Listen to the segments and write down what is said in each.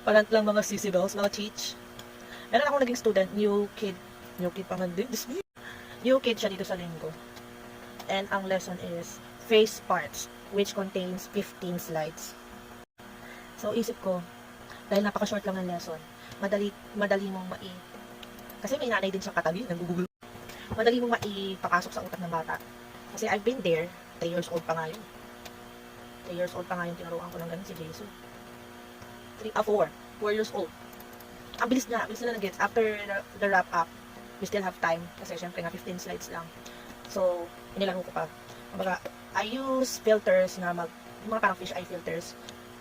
Parang lang mga sissy dolls, mga cheech. Meron akong naging student, new kid pa man din, new kid siya dito sa linggo. And ang lesson is face parts, which contains 15 slides. So, isip ko, dahil napaka-short lang ng lesson, madali mong kasi may nanay din siyang katabi, nag-google. Madali mong maipapasok sa utak ng bata. Kasi I've been there, 3 years old pa nga yun. 3 years old pa nga yung tinuruan ko ng ganun si Jesus. 4 years old. Ang bilis na nag-gets. After the wrap up, we still have time. Kasi syempre nga 15 slides lang. So, inilaro ko pa. Kumbaga, I use filters na yung mga parang fish eye filters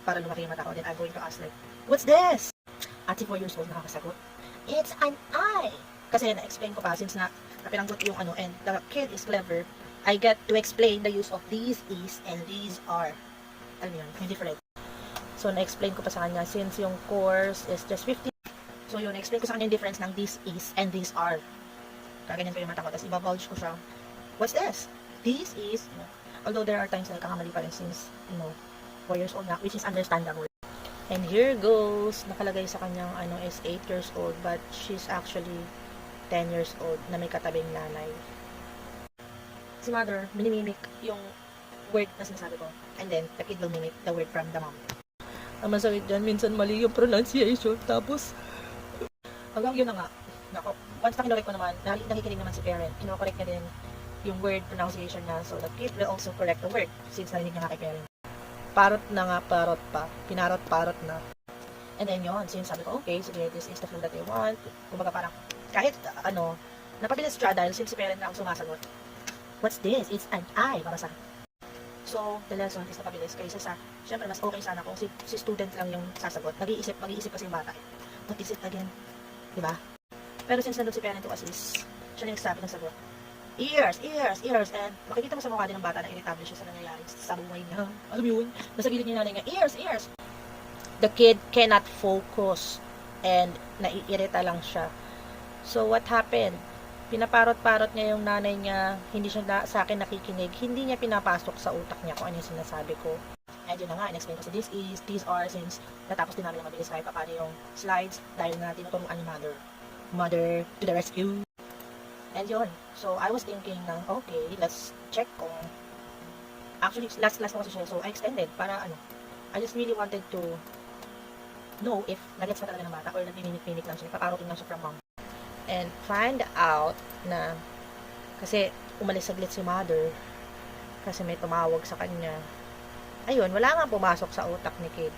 para lumaki yung mata ko. Then I'm going to ask like, what's this? At si 4 years old nakakasagot, it's an eye. Kasi na-explain ko pa since napinanggot yung ano, and the kid is clever. I get to explain the use of these is and these are. Ano yun? Yung different. So, na-explain ko pa sa kanya since yung course is just 50. So, yun, na-explain ko sa kanya yung difference ng this is and these are. Kaganyan ko yung mata ko. Tapos, ibabulge ko siya. What's this? This is, although there are times na nagkakamali pa rin since, 4 years old na, which is understandable. And here goes, nakalagay sa kanyang, is 8 years old, but she's actually 10 years old na may katabing nanay. Si mother, minimimic yung word na sinasabi ko. And then, the kid will mimic the word from the mom. Ang masakit dyan, minsan mali yung pronunciation. Tapos, hanggang yun na nga. Nako, once na kinorek ko naman, nakikinig naman si parent. Kinokorek niya din yung word pronunciation niya. So, the kid will also correct the word since narinig niya nga kay parent. Parot na nga, parot pa. Pinarot-parot na. And then yun, since sabi ko, okay, sige, this is the flow that I want. Kumbaga parang, kahit, napabilis siya dahil since si parent na ang sumasagot. What's this? It's an eye para sa. So, the lesson is napabilis kaysa sa, syempre mas okay sana kung si student lang yung sasagot. Mag-iisip kasi yung bata. What is it again? Diba? Pero since nandun si parent to assist, siya na nagsabi ng sagot. Ears. And makikita mo sa mukha din ng bata na irritable siya sa nangyayari sa buhay niya. Alam mo yun? Nasa gilid niya nanay niya, ears. The kid cannot focus and naiirita lang siya. So, what happened? Pinaparot-parot niya yung nanay niya, hindi siya sa akin nakikinig, hindi niya pinapasok sa utak niya kung ano yung sinasabi ko. And yun na nga, in-explain ko sa these are, since natapos din namin ang mabilis kahit paano yung slides dahil na tinuturuan ni mother to the rescue. And yun, so I was thinking na, okay, let's check kung, actually, last na kasi siya, so I extended para I just really wanted to know if nagets pa talaga ng bata or nagmiminik-minik lang siya, paparoting lang siya from mom. And find out na kasi umalis saglit si mother kasi may tumawag sa kanya. Ayun, wala nga pumasok sa utak ni kid.